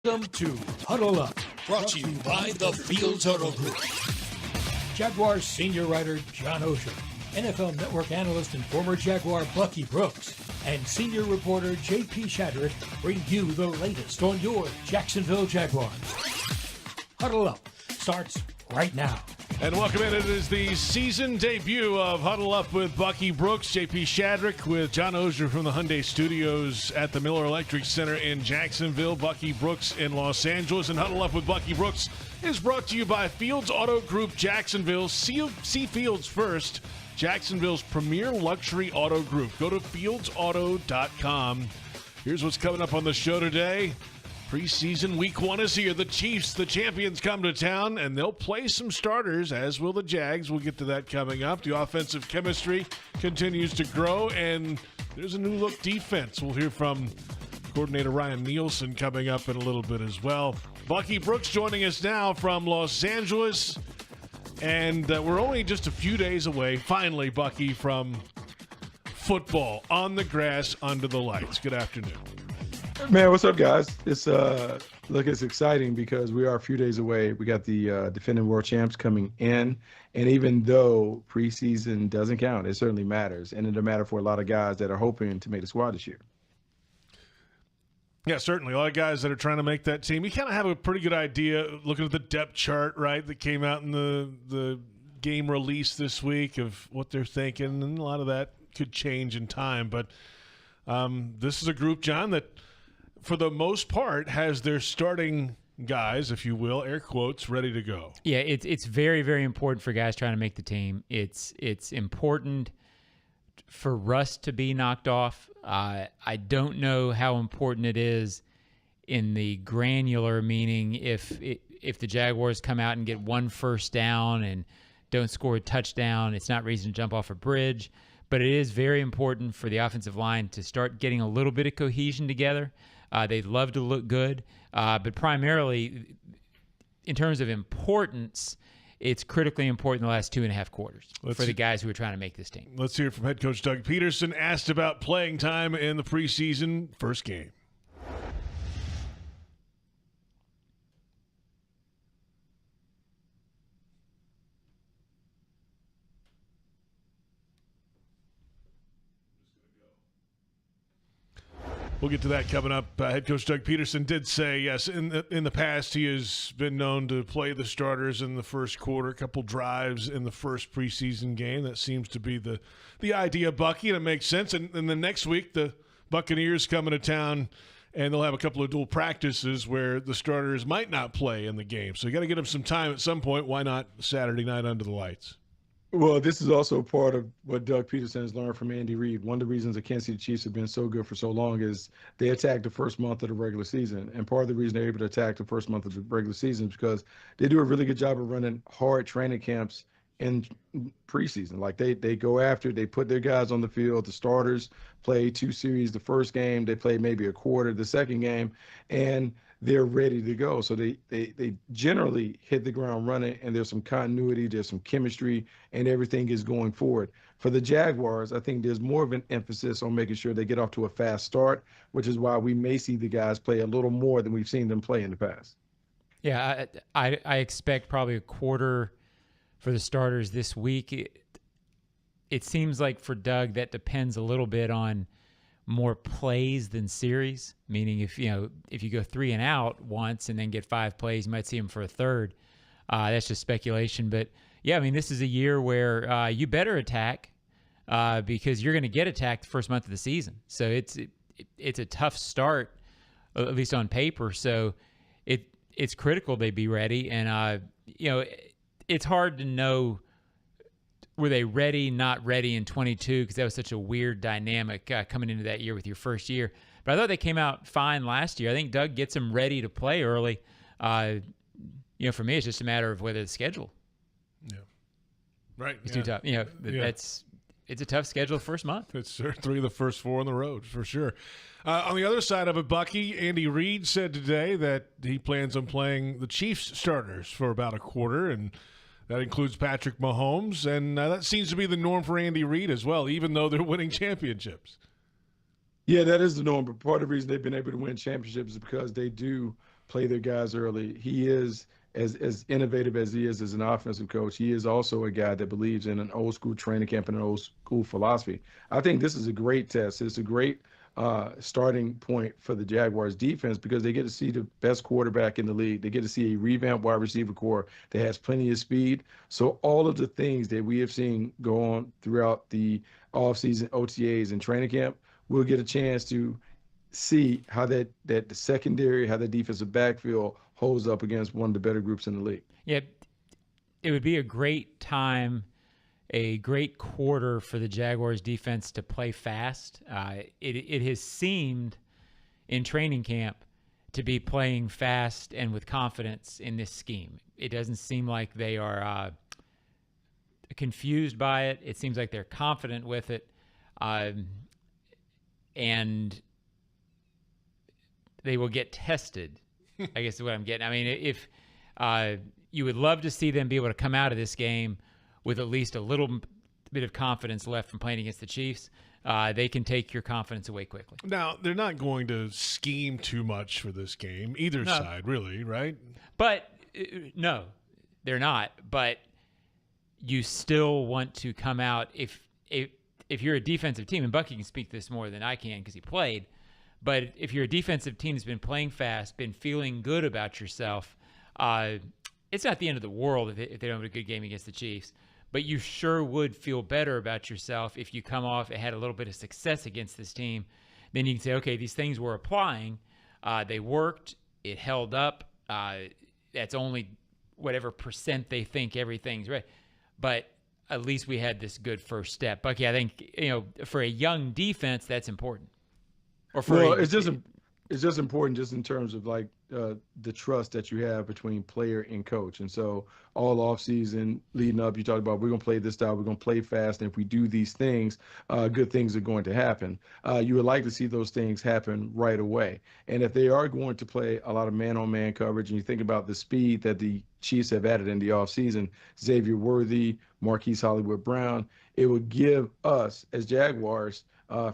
Welcome to Huddle Up, Brought to you by the Fields Huddle Group. Jaguars senior writer John Oehser, NFL Network analyst and former Jaguar Bucky Brooks, and senior reporter J.P. Shadrick bring you the latest on your Jacksonville Jaguars. Huddle Up starts right now. And welcome in. It is the season debut of Huddle Up with Bucky Brooks, J.P. Shadrick with John Oehser from the Hyundai Studios at the Miller Electric Center in Jacksonville, Bucky Brooks in Los Angeles. And Huddle Up with Bucky Brooks is brought to you by Fields Auto Group Jacksonville. See Fields first, Jacksonville's premier luxury auto group. Go to fieldsauto.com. Here's what's coming up on the show today. Preseason week 1 is here. The Chiefs, the champions, come to town, and they'll play some starters, as will the Jags. We'll get to that coming up. The offensive chemistry continues to grow, and there's a new look defense. We'll hear from coordinator Ryan Nielsen coming up in a little bit as well. Bucky Brooks joining us now from Los Angeles, and we're only just a few days away, finally, Bucky, from football on the grass under the lights. Good afternoon. Man, what's up, guys? It's exciting because we are a few days away. We got the defending world champs coming in, and even though preseason doesn't count, it certainly matters, and it'll matter for a lot of guys that are hoping to make the squad this year. Yeah, certainly. A lot of guys that are trying to make that team. You kind of have a pretty good idea looking at the depth chart, right, that came out in the game release this week of what they're thinking, and a lot of that could change in time. But this is a group, John, that for the most part has their starting guys, if you will, air quotes, ready to go. Yeah, it's very, very important for guys trying to make the team. It's important for rust to be knocked off. I don't know how important it is in the granular, meaning if the Jaguars come out and get one first down and don't score a touchdown, it's not reason to jump off a bridge. But it is very important for the offensive line to start getting a little bit of cohesion together. They'd love to look good, but primarily in terms of importance, it's critically important in the last 2.5 quarters for the guys who are trying to make this team. Let's hear from head coach Doug Peterson, asked about playing time in the preseason first game. We'll get to that coming up. Head coach Doug Peterson did say, yes, in the past he has been known to play the starters in the first quarter, a couple drives in the first preseason game. That seems to be the idea, Bucky, and it makes sense. And then next week, the Buccaneers coming to town, and they'll have a couple of dual practices where the starters might not play in the game. So you got to get them some time at some point. Why not Saturday night under the lights? Well, this is also part of what Doug Peterson has learned from Andy Reid. One of the reasons the Kansas City Chiefs have been so good for so long is they attack the first month of the regular season. And part of the reason they're able to attack the first month of the regular season is because they do a really good job of running hard training camps in preseason. Like they go after, they put their guys on the field. The starters play 2 series the first game. They play maybe a quarter the second game. And they're ready to go. So they generally hit the ground running, and there's some continuity, there's some chemistry, and everything is going forward. For the Jaguars, I think there's more of an emphasis on making sure they get off to a fast start, which is why we may see the guys play a little more than we've seen them play in the past. Yeah, I expect probably a quarter for the starters this week. It seems like for Doug that depends a little bit on more plays than series, meaning if you go 3 and out once and then get 5 plays, you might see him for a third. That's just speculation. But, yeah, I mean, this is a year where you better attack because you're going to get attacked the first month of the season. So it's a tough start, at least on paper. So it's critical they be ready. And, it's hard to know, were they ready, not ready in 22, because that was such a weird dynamic coming into that year with your first year. But I thought they came out fine last year. I think Doug gets them ready to play early. For me, it's just a matter of whether the schedule. Yeah. Right. It's too tough. It's a tough schedule the first month. It's 3 of the first 4 on the road, for sure. On the other side of it, Bucky, Andy Reid said today that he plans on playing the Chiefs starters for about a quarter, and that includes Patrick Mahomes, and that seems to be the norm for Andy Reid as well, even though they're winning championships. Yeah, that is the norm, but part of the reason they've been able to win championships is because they do play their guys early. He is as innovative as he is as an offensive coach. He is also a guy that believes in an old school training camp and an old school philosophy. I think this is a great test. It's a great starting point for the Jaguars defense because they get to see the best quarterback in the league. They get to see a revamped wide receiver core that has plenty of speed. So all of the things that we have seen go on throughout the offseason, OTAs, and training camp, we'll get a chance to see how that the secondary, how the defensive backfield holds up against one of the better groups in the league. Yeah, it would be a great time, a great quarter for the Jaguars defense to play fast. It has seemed in training camp to be playing fast and with confidence in this scheme. It doesn't seem like they are confused by it. It seems like they're confident with it. And they will get tested, I guess is what I'm getting. I mean, if you would love to see them be able to come out of this game with at least a little bit of confidence left from playing against the Chiefs, they can take your confidence away quickly. Now, they're not going to scheme too much for this game, either side, really, right? But, no, they're not. But you still want to come out, if you're a defensive team, and Bucky can speak to this more than I can because he played, but if you're a defensive team that's been playing fast, been feeling good about yourself, it's not the end of the world if they don't have a good game against the Chiefs. But you sure would feel better about yourself if you come off and had a little bit of success against this team. Then you can say, okay, these things we're applying, they worked, it held up. That's only whatever percent they think everything's right. But at least we had this good first step. Bucky, I think, for a young defense, that's important. Or for it's just important just in terms of like the trust that you have between player and coach. And so all offseason leading up, you talked about we're going to play this style, we're going to play fast, and if we do these things, good things are going to happen. You would like to see those things happen right away. And if they are going to play a lot of man-on-man coverage, and you think about the speed that the Chiefs have added in the offseason, Xavier Worthy, Marquise Hollywood-Brown, it would give us as Jaguars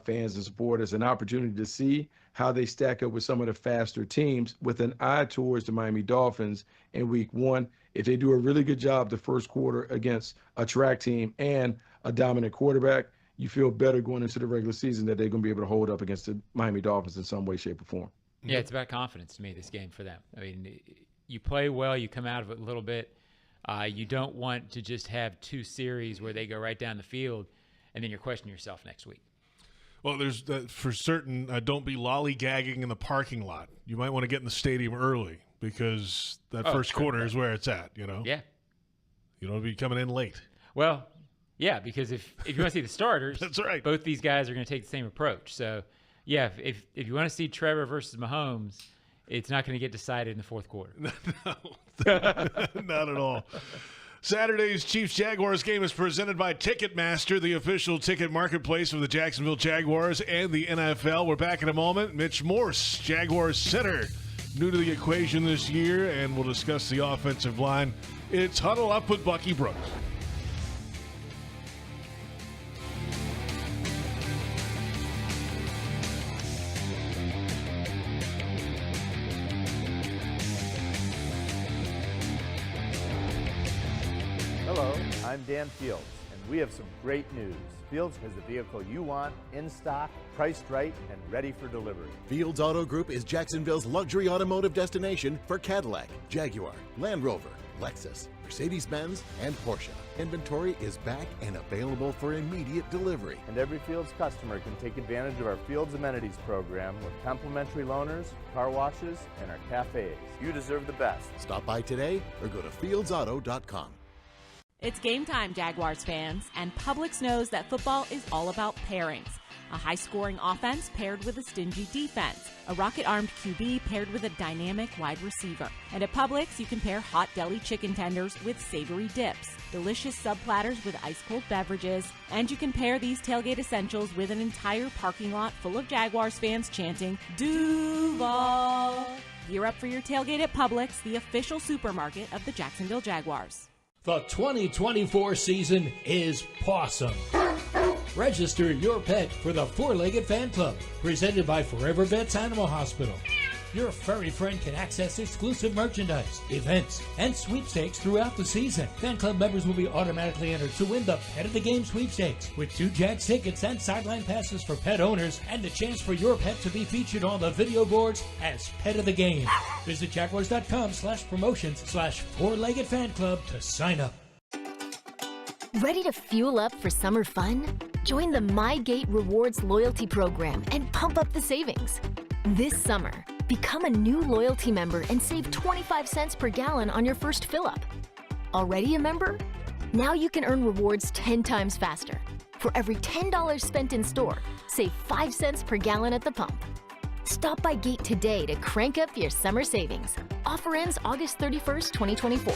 fans and supporters an opportunity to see how they stack up with some of the faster teams with an eye towards the Miami Dolphins in week one. If they do a really good job the first quarter against a track team and a dominant quarterback, you feel better going into the regular season that they're going to be able to hold up against the Miami Dolphins in some way, shape, or form. Yeah, it's about confidence to me, this game for them. I mean, you play well, you come out of it a little bit. You don't want to just have two series where they go right down the field and then you're questioning yourself next week. Well, there's for certain, don't be lollygagging in the parking lot. You might want to get in the stadium early because that first quarter is where it's at, Yeah. You don't be coming in late. Well, yeah, because if you want to see the starters, that's right. Both these guys are going to take the same approach. So, yeah, if you want to see Trevor versus Mahomes, it's not going to get decided in the fourth quarter. No, not at all. Saturday's Chiefs-Jaguars game is presented by Ticketmaster, the official ticket marketplace of the Jacksonville Jaguars and the NFL. We're back in a moment. Mitch Morse, Jaguars center, new to the equation this year, and we'll discuss the offensive line. It's Huddle Up with Bucky Brooks. I'm Dan Fields, and we have some great news. Fields has the vehicle you want, in stock, priced right, and ready for delivery. Fields Auto Group is Jacksonville's luxury automotive destination for Cadillac, Jaguar, Land Rover, Lexus, Mercedes-Benz, and Porsche. Inventory is back and available for immediate delivery. And every Fields customer can take advantage of our Fields Amenities program with complimentary loaners, car washes, and our cafes. You deserve the best. Stop by today or go to fieldsauto.com. It's game time, Jaguars fans, and Publix knows that football is all about pairings. A high-scoring offense paired with a stingy defense. A rocket-armed QB paired with a dynamic wide receiver. And at Publix, you can pair hot deli chicken tenders with savory dips, delicious sub-platters with ice-cold beverages, and you can pair these tailgate essentials with an entire parking lot full of Jaguars fans chanting, Duval! Gear up for your tailgate at Publix, the official supermarket of the Jacksonville Jaguars. The 2024 season is Pawsome. Register your pet for the Four-Legged Fan Club, presented by Forever Vets Animal Hospital. your furry friend can access exclusive merchandise, events, and sweepstakes throughout the season. Fan club members will be automatically entered to win the Pet of the Game sweepstakes with 2 Jags tickets and sideline passes for pet owners and the chance for your pet to be featured on the video boards as Pet of the Game. Visit jaguars.com/promotions/four-legged fan club to sign up. Ready to fuel up for summer fun? Join the MyGate Rewards loyalty program and pump up the savings. This summer, become a new loyalty member and save 25 cents per gallon on your first fill-up. Already a member? Now you can earn rewards 10 times faster. For every $10 spent in store, save 5 cents per gallon at the pump. Stop by Gate today to crank up your summer savings. Offer ends August 31st, 2024.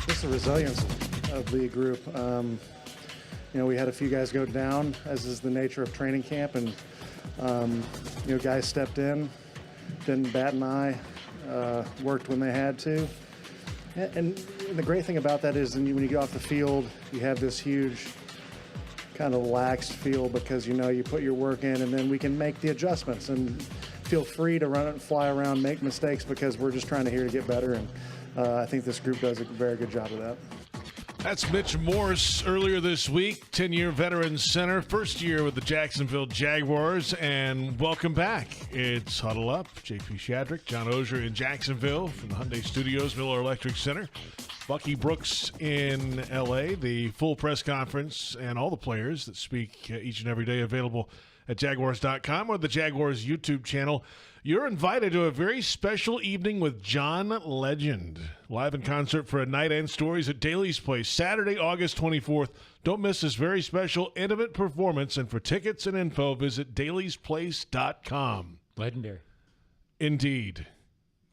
Just the resilience of the group. We had a few guys go down, as is the nature of training camp, and guys stepped in, didn't bat an eye, worked when they had to. And the great thing about that is when you get off the field, you have this huge kind of laxed feel because you put your work in, and then we can make the adjustments and feel free to run and fly around, make mistakes because we're just trying to get better. And I think this group does a very good job of that. That's Mitch Morse earlier this week, 10-year veteran center, first year with the Jacksonville Jaguars, and welcome back. It's Huddle Up. JP Shadrick, John Oehser in Jacksonville from the Hyundai Studios, Miller Electric Center. Bucky Brooks in L.A., the full press conference and all the players that speak each and every day available at Jaguars.com or the Jaguars YouTube channel. You're invited to a very special evening with John Legend. Live in concert for a night and stories at Daly's Place, Saturday, August 24th. Don't miss this very special, intimate performance. And for tickets and info, visit dailysplace.com. Legendary. Indeed.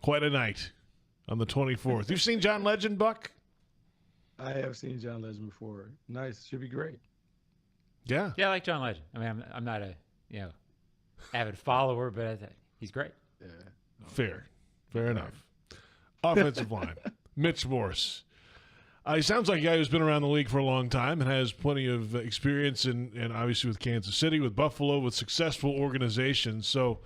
Quite a night on the 24th. You've seen John Legend, Buck? I have seen John Legend before. Nice. Should be great. Yeah. Yeah, I like John Legend. I mean, I'm not a avid follower, but I think he's great. Yeah. Fair enough. Offensive line, Mitch Morse. He sounds like a guy who's been around the league for a long time and has plenty of experience and obviously with Kansas City, with Buffalo, with successful organizations. So,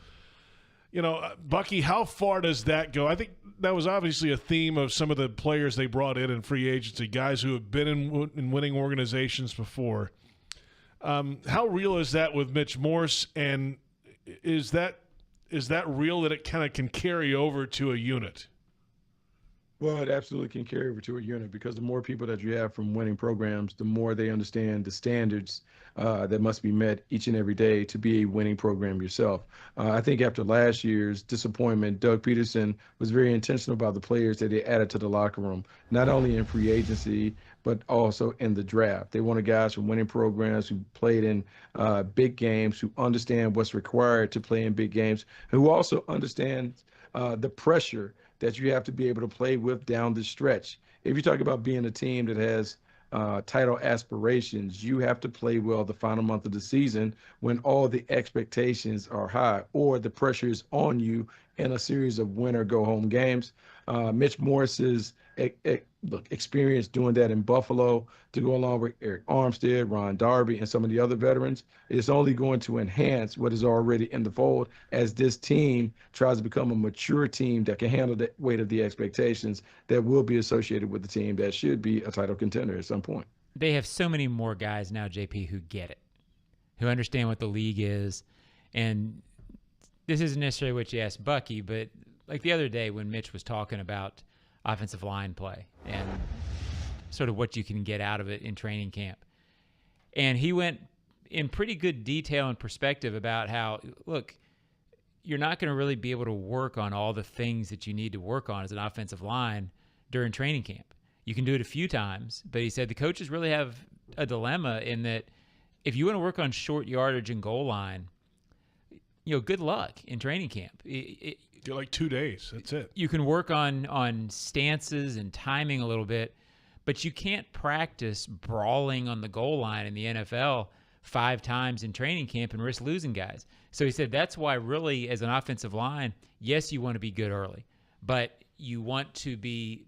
Bucky, how far does that go? I think that was obviously a theme of some of the players they brought in free agency, guys who have been in winning organizations before. How real is that with Mitch Morse, and is that real that it kind of can carry over to a unit? Well, it absolutely can carry over to a unit because the more people that you have from winning programs, the more they understand the standards that must be met each and every day to be a winning program yourself. I think after last year's disappointment, Doug Peterson was very intentional about the players that they added to the locker room, not only in free agency, but also in the draft. They wanted guys from winning programs who played in big games, who understand what's required to play in big games, who also understand the pressure that you have to be able to play with down the stretch. If you talk about being a team that has title aspirations, you have to play well the final month of the season when all the expectations are high or the pressure is on you in a series of win or go home games. Mitch Morris's experience doing that in Buffalo, to go along with Eric Armstead, Ron Darby, and some of the other veterans, is only going to enhance what is already in the fold as this team tries to become a mature team that can handle the weight of the expectations that will be associated with the team that should be a title contender at some point. They have so many more guys now, JP, who get it, who understand what the league is. And this isn't necessarily what you asked Bucky, but like the other day when Mitch was talking about offensive line play and sort of what you can get out of it in training camp. And he went in pretty good detail and perspective about how, look, you're not going to really be able to work on all the things that you need to work on as an offensive line during training camp. You can do it a few times, but he said the coaches really have a dilemma in that if you want to work on short yardage and goal line, good luck in training camp. You're like 2 days. That's it. You can work on stances and timing a little bit, but you can't practice brawling on the goal line in the NFL 5 times in training camp and risk losing guys. So he said that's why really as an offensive line, yes, you want to be good early, but you want to be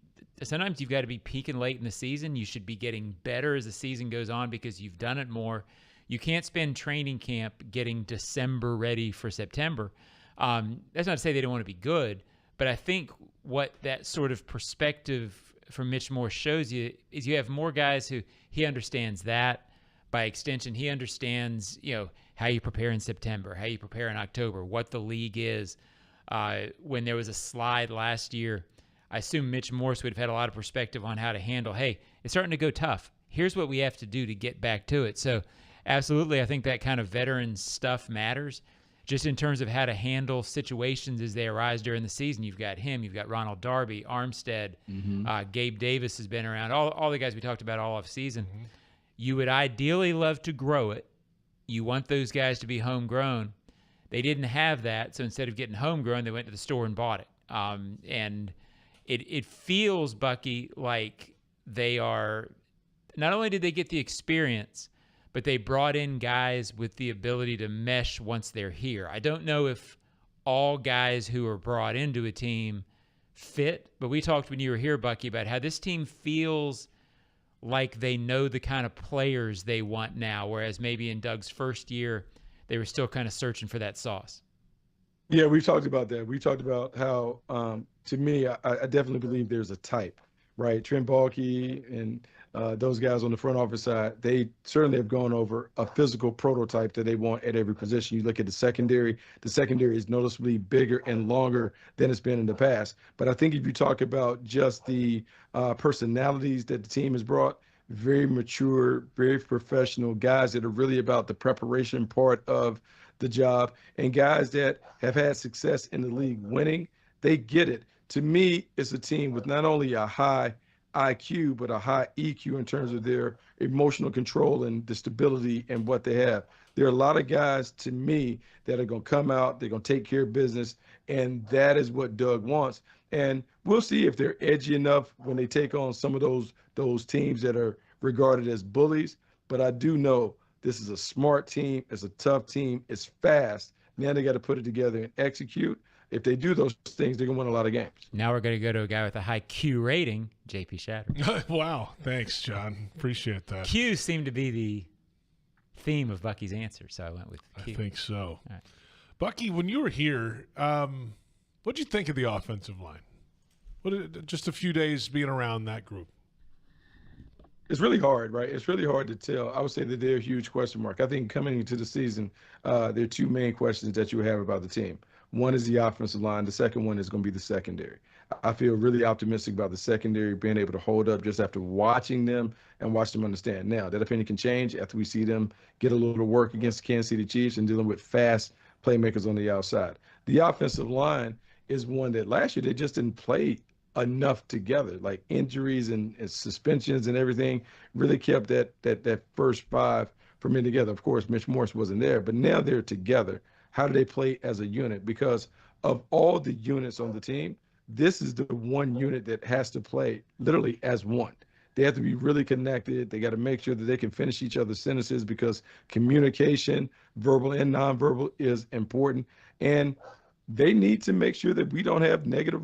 sometimes you've got to be peaking late in the season. You should be getting better as the season goes on because you've done it more. You can't spend training camp getting December ready for September. That's not to say they don't want to be good, but I think what that sort of perspective from Mitch Morse shows you is you have more guys who he understands that. By extension, he understands, how you prepare in September, how you prepare in October, what the league is. When there was a slide last year, I assume Mitch Morse would have had a lot of perspective on how to handle, hey, it's starting to go tough. Here's what we have to do to get back to it. So absolutely, I think that kind of veteran stuff matters. Just in terms of how to handle situations as they arise during the season, you've got him, you've got Ronald Darby, Armstead, Gabe Davis has been around, all the guys we talked about all off season. You would ideally love to grow it. You want those guys to be homegrown. They didn't have that, so instead of getting homegrown, they went to the store and bought it. And it feels, Bucky, like they are – not only did they get the experience, but they brought in guys with the ability to mesh once they're here. I don't know if all guys who are brought into a team fit, but we talked when you were here, Bucky, about how this team feels like they know the kind of players they want now, whereas maybe in Doug's first year, they were still kind of searching for that sauce. Yeah, we've talked about that. We talked about how, to me, I definitely believe there's a type, right? Trent Baalke and those guys on the front office side, they certainly have gone over a physical prototype that they want at every position. You look at the secondary is noticeably bigger and longer than it's been in the past. But I think if you talk about just the personalities that the team has brought, very mature, very professional guys that are really about the preparation part of the job, and guys that have had success in the league winning, they get it. To me, it's a team with not only a high IQ, but a high EQ in terms of their emotional control and the stability and what they have. There are a lot of guys, to me, that are going to come out, they're going to take care of business, and that is what Doug wants. And we'll see if they're edgy enough when they take on some of those teams that are regarded as bullies. But I do know this is a smart team, it's a tough team, it's fast. Now they got to put it together and execute. If they do those things, they're going to win a lot of games. Now we're going to go to a guy with a high Q rating, JP Shatter. Wow. Thanks, John. Appreciate that. Q seemed to be the theme of Bucky's answer, so I went with Q. I think so. All right. Bucky, when you were here, what did you think of the offensive line? Just a few days being around that group. It's really hard, right? It's really hard to tell. I would say that they're a huge question mark. I think coming into the season, there are two main questions that you have about the team. One is the offensive line. The second one is going to be the secondary. I feel really optimistic about the secondary being able to hold up just after watching them and watch them understand. Now, that opinion can change after we see them get a little work against the Kansas City Chiefs and dealing with fast playmakers on the outside. The offensive line is one that last year they just didn't play enough together. Like injuries and suspensions and everything really kept that first five from being together. Of course, Mitch Morse wasn't there, but now they're together. How do they play as a unit? Because of all the units on the team, this is the one unit that has to play literally as one. They have to be really connected. They got to make sure that they can finish each other's sentences because communication, verbal and nonverbal, is important. And they need to make sure that we don't have negative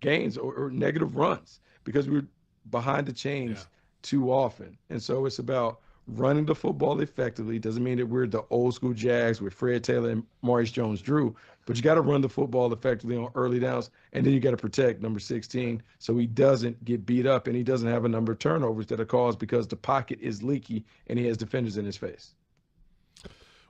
gains or negative runs because we're behind the chains too often. And so it's about running the football effectively. Doesn't mean that we're the old school Jags with Fred Taylor and Maurice Jones-Drew, but you got to run the football effectively on early downs, and then you got to protect number 16 so he doesn't get beat up and he doesn't have a number of turnovers that are caused because the pocket is leaky and he has defenders in his face.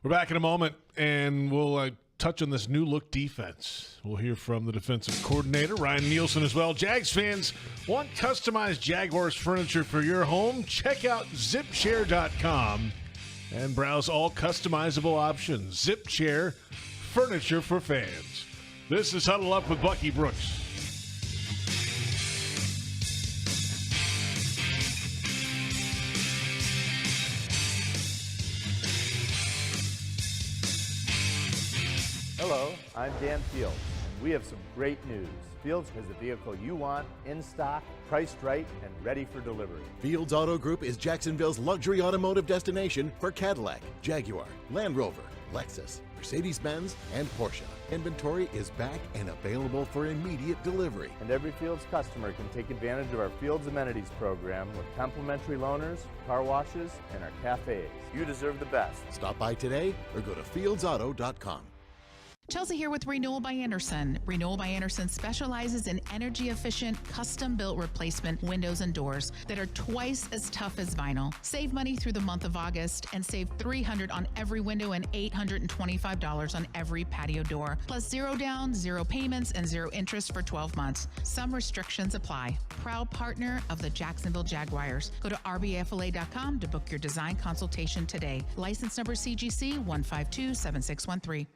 We're back in a moment, and we'll touch on this new look defense. We'll hear from the defensive coordinator, Ryan Nielsen, as well. Jags fans, want customized Jaguars furniture for your home? Check out zipchair.com and browse all customizable options. ZipChair, furniture for fans. This is Huddle Up with Bucky Brooks. Hello, I'm Dan Fields, we have some great news. Fields has the vehicle you want, in stock, priced right, and ready for delivery. Fields Auto Group is Jacksonville's luxury automotive destination for Cadillac, Jaguar, Land Rover, Lexus, Mercedes-Benz, and Porsche. Inventory is back and available for immediate delivery. And every Fields customer can take advantage of our Fields Amenities program with complimentary loaners, car washes, and our cafes. You deserve the best. Stop by today or go to fieldsauto.com. Chelsea here with Renewal by Anderson. Renewal by Anderson specializes in energy-efficient, custom-built replacement windows and doors that are twice as tough as vinyl. Save money through the month of August and save $300 on every window and $825 on every patio door. Plus 0 down, 0 payments, and 0 interest for 12 months. Some restrictions apply. Proud partner of the Jacksonville Jaguars. Go to rbfla.com to book your design consultation today. License number CGC 1527613.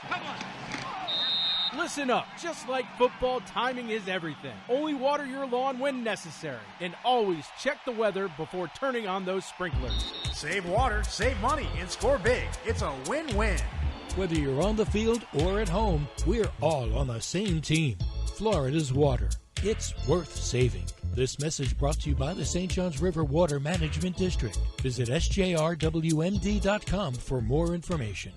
Come on. Listen up. Just like football, timing is everything. Only water your lawn when necessary. And always check the weather before turning on those sprinklers. Save water, save money, and score big. It's a win-win. Whether you're on the field or at home, we're all on the same team. Florida's water. It's worth saving. This message brought to you by the St. Johns River Water Management District. Visit sjrwmd.com for more information.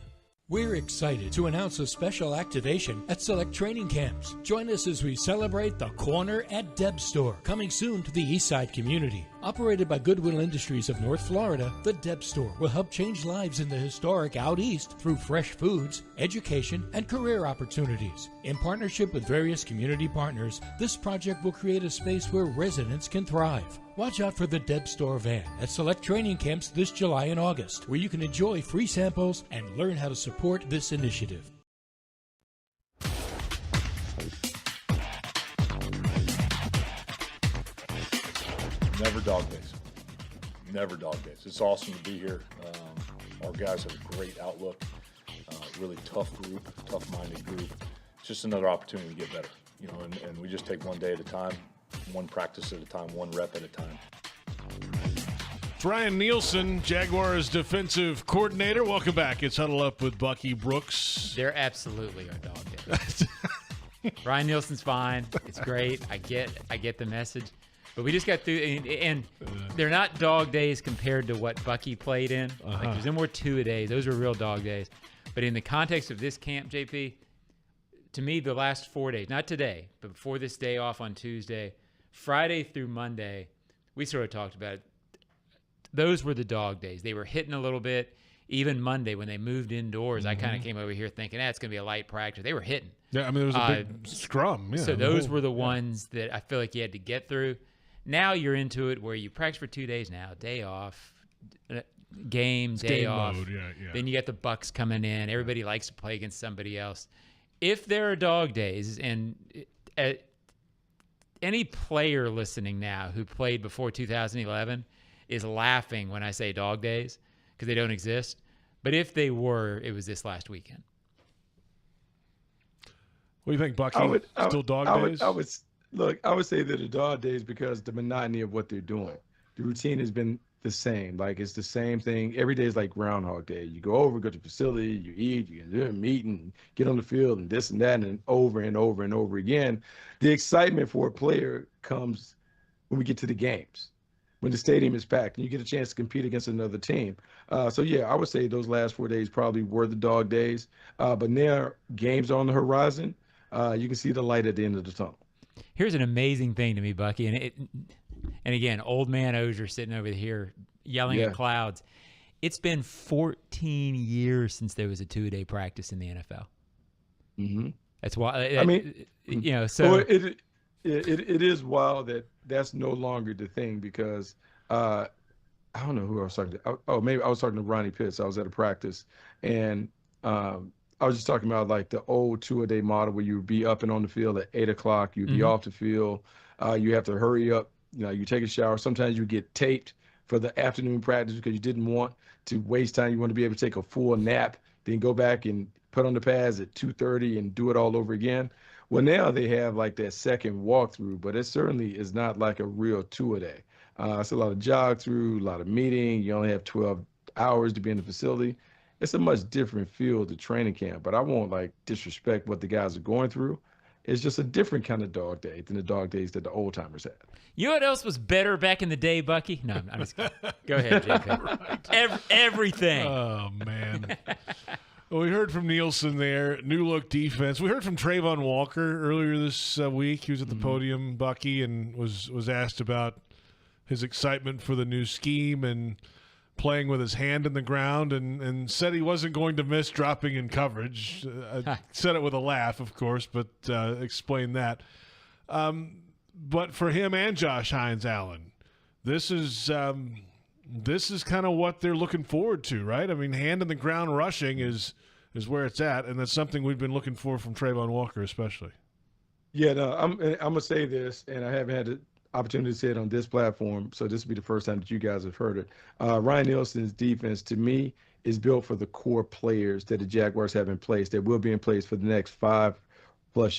We're excited to announce a special activation at select training camps. Join us as we celebrate the Corner at Deb Store, coming soon to the Eastside community. Operated by Goodwill Industries of North Florida, the Deb Store will help change lives in the historic Out East through fresh foods, education, and career opportunities. In partnership with various community partners, this project will create a space where residents can thrive. Watch out for the Deb Store van at select training camps this July and August, where you can enjoy free samples and learn how to support this initiative. Never dog days. Never dog days. It's awesome to be here. Our guys have a great outlook. Really tough group, tough-minded group. It's just another opportunity to get better, you know. And we just take one day at a time, one practice at a time, one rep at a time. It's Ryan Nielsen, Jaguars defensive coordinator. Welcome back. It's Huddle Up with Bucky Brooks. There absolutely are dog days. Ryan Nielsen's fine. It's great. I get the message. But we just got through, and they're not dog days compared to what Bucky played in. Like, there's no more two-a-days. Those were real dog days. But in the context of this camp, JP, to me, the last 4 days, not today, but before this day off on Tuesday, Friday through Monday, we sort of talked about it. Those were the dog days. They were hitting a little bit. Even Monday, when they moved indoors, I kind of came over here thinking, it's going to be a light practice. They were hitting. Yeah, I mean, there was a big scrum. Yeah, so those were the ones that I feel like you had to get through. Now you're into it where you practice for 2 days now, day off, game off. Mode, yeah. Then you got the Bucks coming in. Everybody likes to play against somebody else. If there are dog days, and any player listening now who played before 2011 is laughing when I say dog days because they don't exist. But if they were, it was this last weekend. What do you think, Bucky? Still dog days? Look, I would say that the dog days because the monotony of what they're doing. The routine has been the same. Like, it's the same thing. Every day is like Groundhog Day. You go to the facility, you eat, you do a meeting, get on the field, and this and that, and over and over and over again. The excitement for a player comes when we get to the games, when the stadium is packed, and you get a chance to compete against another team. So, yeah, I would say those last 4 days probably were the dog days. But now games are on the horizon. You can see the light at the end of the tunnel. Here's an amazing thing to me, Bucky, and again, old man Ozier sitting over here yelling at clouds. It's been 14 years since there was a 2-a-day practice in the NFL. Mm-hmm. That's why. So it is wild that that's no longer the thing because I don't know who I was talking to. Maybe I was talking to Ronnie Pitts. I was at a practice, and I was just talking about like the old 2-a-day model where you would be up and on the field at 8 o'clock. You'd be off the field. You have to hurry up. You take a shower. Sometimes you get taped for the afternoon practice because you didn't want to waste time. You want to be able to take a full nap, then go back and put on the pads at 2:30 and do it all over again. Well, now they have like that second walkthrough, but it certainly is not like a real 2-a-day. It's a lot of jog through, a lot of meeting. You only have 12 hours to be in the facility. it's a much different feel to training camp. But I won't like disrespect what the guys are going through. It's just a different kind of dog day than the dog days that the old timers had. You know what else was better back in the day, Bucky? No, I'm just kidding. Go ahead, JP. Right. Everything. Oh, man. Well, we heard from Nielsen there, new look defense. We heard from Trayvon Walker earlier this week. He was at the podium, Bucky, and was asked about his excitement for the new scheme and playing with his hand in the ground, and said he wasn't going to miss dropping in coverage. I said it with a laugh, of course, but explained that. But for him and Josh Hines-Allen, this is kind of what they're looking forward to, right? I mean, hand in the ground rushing is where it's at, and that's something we've been looking for from Trayvon Walker especially. Yeah, no, I'm gonna say this, and I haven't had the opportunity to say it on this platform, so this will be the first time that you guys have heard it. Ryan Nielsen's defense, to me, is built for the core players that the Jaguars have in place that will be in place for the next 5+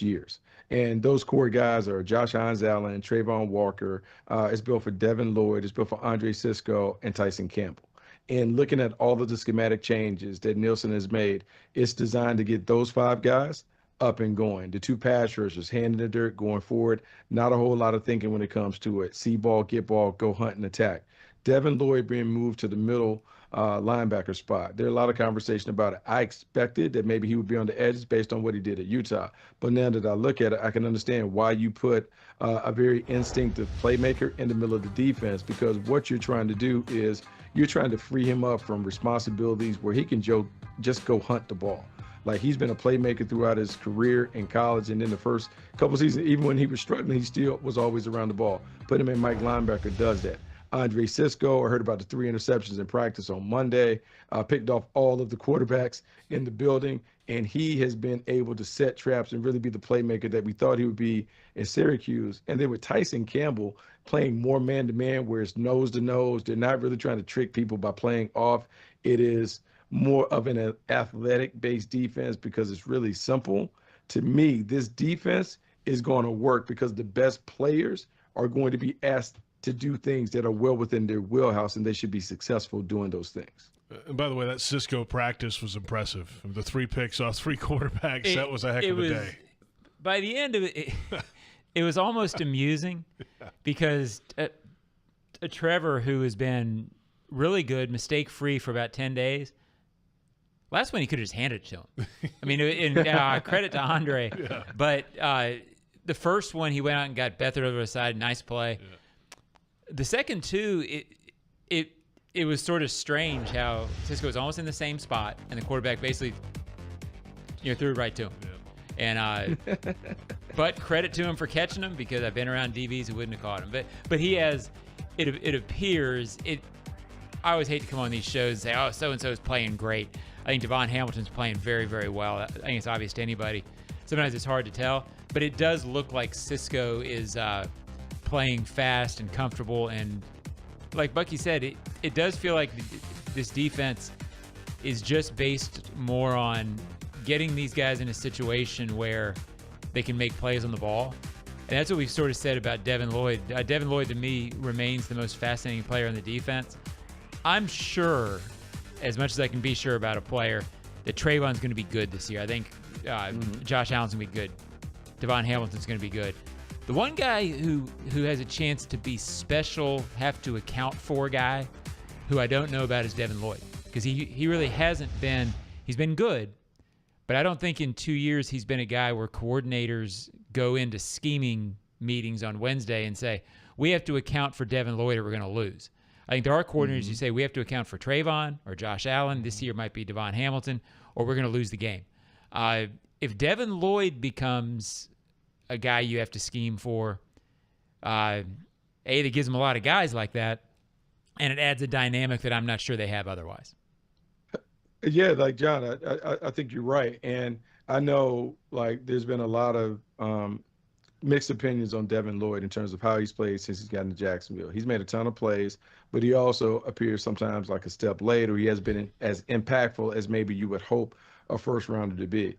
years. And those core guys are Josh Hines-Allen, Trayvon Walker. It's built for Devin Lloyd. It's built for Andre Cisco and Tyson Campbell. And looking at all of the schematic changes that Nielsen has made, it's designed to get those 5 guys up and going. The 2 pass rushers, hand in the dirt, going forward. Not a whole lot of thinking when it comes to it. See ball, get ball, go hunt and attack. Devin Lloyd being moved to the middle linebacker spot. There are a lot of conversation about it. I expected that maybe he would be on the edges based on what he did at Utah. But now that I look at it, I can understand why you put a very instinctive playmaker in the middle of the defense, because what you're trying to do is you're trying to free him up from responsibilities where he can just go hunt the ball. Like, he's been a playmaker throughout his career in college, and in the first couple seasons, even when he was struggling, he still was always around the ball. Put him in Mike linebacker does that. Andre Cisco, I heard about the 3 interceptions in practice on Monday, picked off all of the quarterbacks in the building, and he has been able to set traps and really be the playmaker that we thought he would be in Syracuse. And then with Tyson Campbell playing more man-to-man, where it's nose-to-nose, they're not really trying to trick people by playing off. It is more of an athletic-based defense because it's really simple. To me, this defense is going to work because the best players are going to be asked to do things that are well within their wheelhouse, and they should be successful doing those things. And by the way, that Cisco practice was impressive. The 3 picks off 3 quarterbacks, that was a heck of a day. By the end of it, it was almost amusing because Trevor, who has been really good, mistake-free for about 10 days, last one he could have just handed it to him. I mean, credit to Andre. Yeah. But the first one, he went out and got Beathard over the side, nice play. Yeah. The second 2, it was sort of strange how Cisco was almost in the same spot, and the quarterback basically threw it right to him. Yeah. And but credit to him for catching him, because I've been around DBs who wouldn't have caught him. But he has. It appears it. I always hate to come on these shows and say, oh, so and so is playing great. I think Devon Hamilton's playing very, very well. I think it's obvious to anybody. Sometimes it's hard to tell, but it does look like Cisco is playing fast and comfortable, and like Bucky said, it does feel like this defense is just based more on getting these guys in a situation where they can make plays on the ball. And that's what we've sort of said about Devin Lloyd. Devin Lloyd, to me, remains the most fascinating player on the defense. I'm sure, as much as I can be sure about a player, that Trayvon's going to be good this year. I think Josh Allen's going to be good. Devon Hamilton's going to be good. The one guy who has a chance to be special, have to account for guy, who I don't know about is Devin Lloyd, because he really hasn't been. He's been good, but I don't think in 2 years he's been a guy where coordinators go into scheming meetings on Wednesday and say, we have to account for Devin Lloyd or we're going to lose. I think there are coordinators who say we have to account for Trayvon or Josh Allen. This year might be Devon Hamilton, or we're going to lose the game. If Devin Lloyd becomes a guy you have to scheme for, that gives them a lot of guys like that, and it adds a dynamic that I'm not sure they have otherwise. Yeah, like John, I think you're right. And I know, like, there's been a lot of mixed opinions on Devin Lloyd in terms of how he's played since he's gotten to Jacksonville. He's made a ton of plays, but he also appears sometimes like a step late, or he has been as impactful as maybe you would hope a first rounder to be.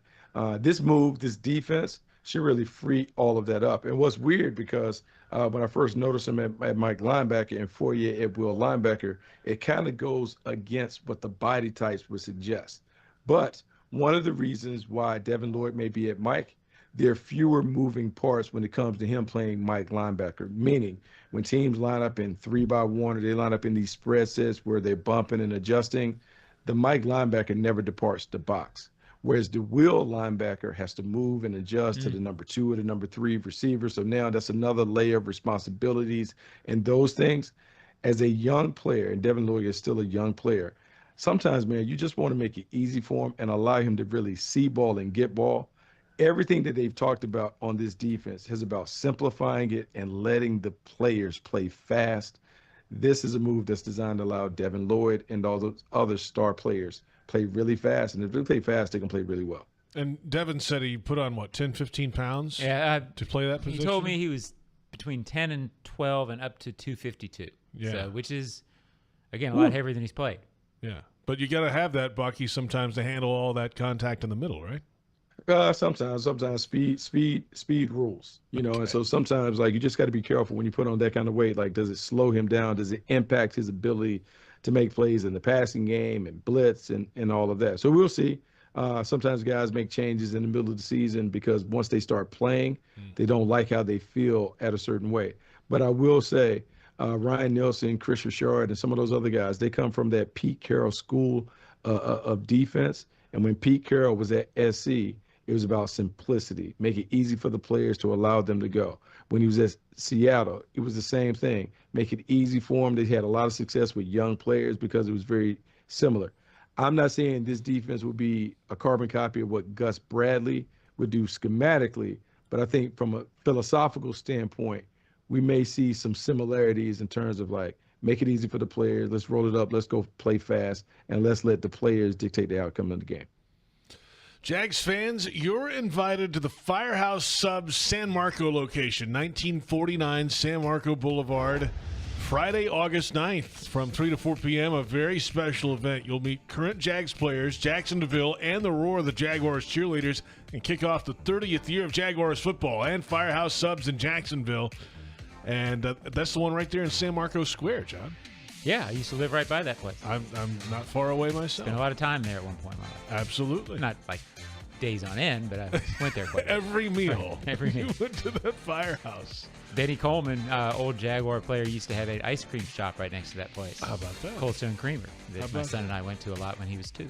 This move, this defense, should really free all of that up. And what's weird, because when I first noticed him at Mike linebacker and Fourier at Will linebacker, it kind of goes against what the body types would suggest. But one of the reasons why Devin Lloyd may be at Mike, there are fewer moving parts when it comes to him playing Mike linebacker, meaning when teams line up in 3-by-1 or they line up in these spread sets where they're bumping and adjusting, the Mike linebacker never departs the box. Whereas the Will linebacker has to move and adjust to the number 2 or the number 3 receiver. So now that's another layer of responsibilities and those things. As a young player, and Devin Lloyd is still a young player, sometimes, man, you just want to make it easy for him and allow him to really see ball and get ball. Everything that they've talked about on this defense is about simplifying it and letting the players play fast. This is a move that's designed to allow Devin Lloyd and all those other star players play really fast. And if they play fast, they can play really well. And Devin said he put on, 10, 15 pounds to play that position? He told me he was between 10 and 12 and up to 252. Yeah. So, which is, again, a lot heavier than he's played. Yeah. But you got to have that, Bucky, sometimes to handle all that contact in the middle, right? Sometimes speed rules, and so sometimes you just got to be careful when you put on that kind of weight. Does it slow him down? Does it impact his ability to make plays in the passing game and blitz and all of that? So we'll see. Sometimes guys make changes in the middle of the season because once they start playing, they don't like how they feel at a certain way. But I will say, Ryan Nielsen, Chris Richard, and some of those other guys, they come from that Pete Carroll school of defense. And when Pete Carroll was at SC, it was about simplicity, make it easy for the players to allow them to go. When he was at Seattle, it was the same thing, make it easy for them. They had a lot of success with young players because it was very similar. I'm not saying this defense would be a carbon copy of what Gus Bradley would do schematically, but I think from a philosophical standpoint, we may see some similarities in terms of make it easy for the players, let's roll it up, let's go play fast, and let's let the players dictate the outcome of the game. Jags fans, you're invited to the Firehouse Subs San Marco location, 1949 San Marco Boulevard, Friday, August 9th from 3 to 4 p.m., a very special event. You'll meet current Jags players, Jacksonville, and the Roar of the Jaguars cheerleaders, and kick off the 30th year of Jaguars football and Firehouse Subs in Jacksonville. And that's the one right there in San Marco Square, John. Yeah, I used to live right by that place. I'm not far away myself. Spent a lot of time there at one point in my life. Absolutely. Not days on end, but I went there quite a bit. Every meal. Every meal. You went to that firehouse. Benny Coleman, old Jaguar player, used to have an ice cream shop right next to that place. How about that? Cold Stone Creamer that my son and I went to a lot when he was 2.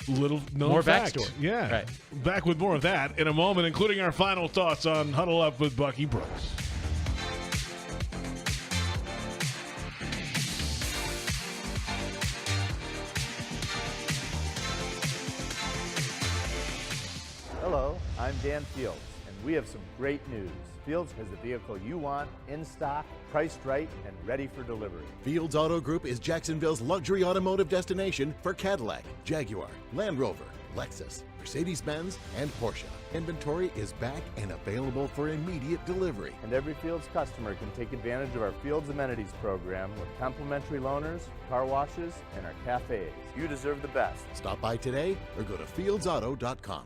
Little known more fact. backstory. Yeah. Right. Back with more of that in a moment, including our final thoughts on Huddle Up with Bucky Brooks. Hello, I'm Dan Fields, and we have some great news. Fields has the vehicle you want, in stock, priced right, and ready for delivery. Fields Auto Group is Jacksonville's luxury automotive destination for Cadillac, Jaguar, Land Rover, Lexus, Mercedes-Benz, and Porsche. Inventory is back and available for immediate delivery. And every Fields customer can take advantage of our Fields Amenities program with complimentary loaners, car washes, and our cafes. You deserve the best. Stop by today or go to fieldsauto.com.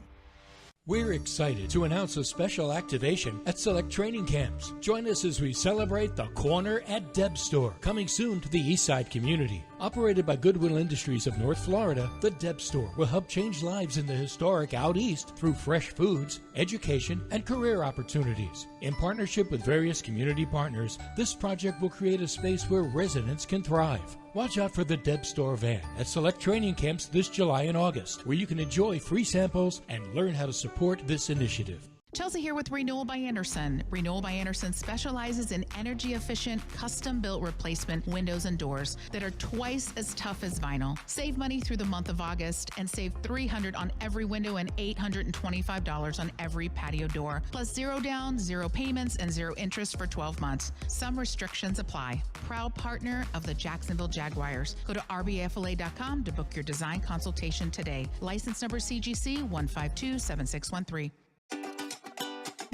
We're excited to announce a special activation at select training camps. Join us as we celebrate the Corner at Deb Store, coming soon to the Eastside community. Operated by Goodwill Industries of North Florida, the Deb Store will help change lives in the historic Out East through fresh foods, education, and career opportunities. In partnership with various community partners, this project will create a space where residents can thrive. Watch out for the Deb Store van at select training camps this July and August, where you can enjoy free samples and learn how to support this initiative. Chelsea here with Renewal by Andersen. Renewal by Andersen specializes in energy-efficient, custom-built replacement windows and doors that are twice as tough as vinyl. Save money through the month of August and save $300 on every window and $825 on every patio door. Plus 0 down, 0 payments, and 0 interest for 12 months. Some restrictions apply. Proud partner of the Jacksonville Jaguars. Go to rbfla.com to book your design consultation today. License number CGC 1527613.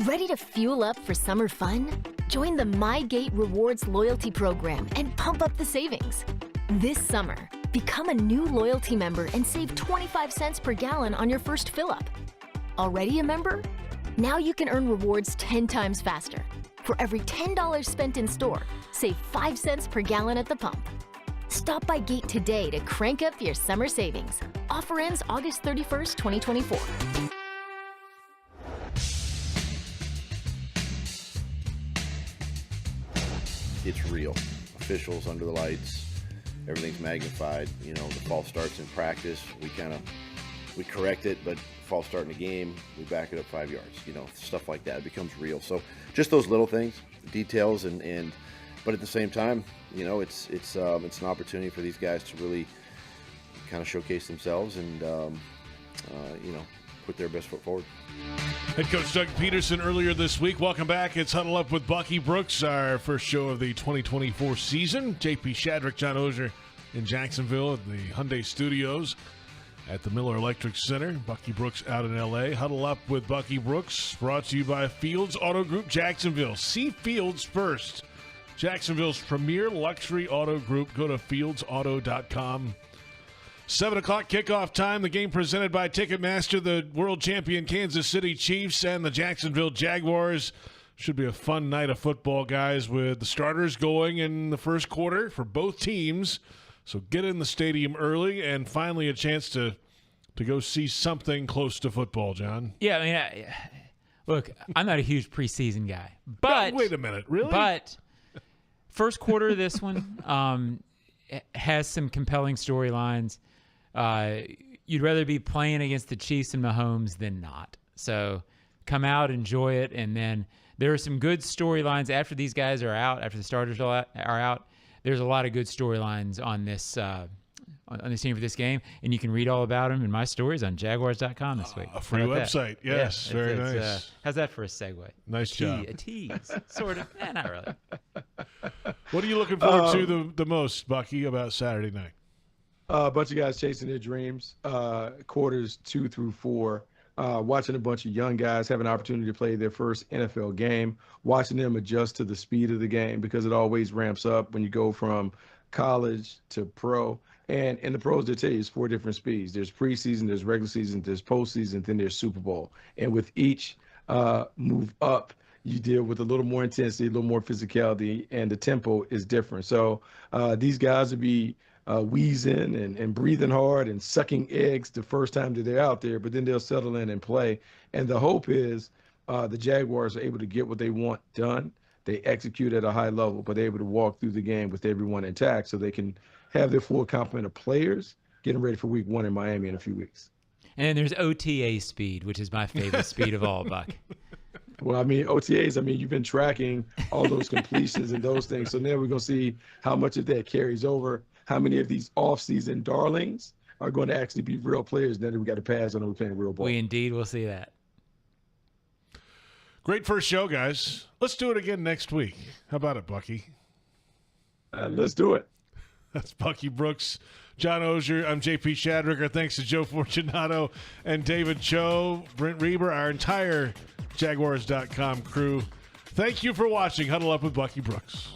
Ready to fuel up for summer fun? Join the MyGate Rewards loyalty program and pump up the savings. This summer, become a new loyalty member and save 25 cents per gallon on your first fill-up. Already a member? Now you can earn rewards 10 times faster. For every $10 spent in store, save 5 cents per gallon at the pump. Stop by Gate today to crank up your summer savings. Offer ends August 31st, 2024. It's real. Officials under the lights, everything's magnified. You know, the false starts in practice. We correct it, but false start in a game, we back it up 5 yards. You know, stuff like that. It becomes real. So just those little things, details, but at the same time, you know, it's an opportunity for these guys to really kind of showcase themselves and you know, put their best foot forward. Head coach Doug Peterson earlier this week. Welcome back. It's Huddle Up with Bucky Brooks, our first show of the 2024 season. JP Shadrick, John Oehser in Jacksonville at the Hyundai Studios at the Miller Electric Center. Bucky Brooks out in L.A. Huddle Up with Bucky Brooks, brought to you by Fields Auto Group Jacksonville. See Fields first. Jacksonville's premier luxury auto group. Go to fieldsauto.com. 7 o'clock kickoff time. The game presented by Ticketmaster. The world champion Kansas City Chiefs and the Jacksonville Jaguars. Should be a fun night of football, guys, with the starters going in the first quarter for both teams. So get in the stadium early and finally a chance to go see something close to football, John. Yeah, I mean, look, I'm not a huge preseason guy. But wait a minute, really? But first quarter of this one has some compelling storylines. You'd rather be playing against the Chiefs and Mahomes than not. So come out, enjoy it, and then there are some good storylines after these guys are out, after the starters are out. There's a lot of good storylines on this team for this game, and you can read all about them in my stories on Jaguars.com this week. A free website, yes, yeah, very nice. How's that for a segue? Nice job. A tease, sort of. Not really. What are you looking forward to the most, Bucky, about Saturday night? A bunch of guys chasing their dreams, quarters 2 through 4, watching a bunch of young guys have an opportunity to play their first NFL game, watching them adjust to the speed of the game because it always ramps up when you go from college to pro. And in the pros, they tell you it's 4 different speeds. There's preseason, there's regular season, there's postseason, then there's Super Bowl. And with each move up, you deal with a little more intensity, a little more physicality, and the tempo is different. So these guys will be wheezing and breathing hard and sucking eggs the first time that they're out there, but then they'll settle in and play. And the hope is the Jaguars are able to get what they want done. They execute at a high level, but they're able to walk through the game with everyone intact so they can have their full complement of players getting ready for week 1 in Miami in a few weeks. And then there's OTA speed, which is my favorite speed of all, Buck. Well, I mean, OTAs, I mean, you've been tracking all those completions and those things. So now we're going to see how much of that carries over, how many of these off-season darlings are going to actually be real players. Then we got to pass on them playing real ball. We indeed will see that. Great first show, guys. Let's do it again next week. How about it, Bucky? Let's do it. That's Bucky Brooks, John Oehser. I'm JP Shadrick. Our thanks to Joe Fortunato and David Cho, Brent Reber, our entire Jaguars.com crew. Thank you for watching Huddle Up with Bucky Brooks.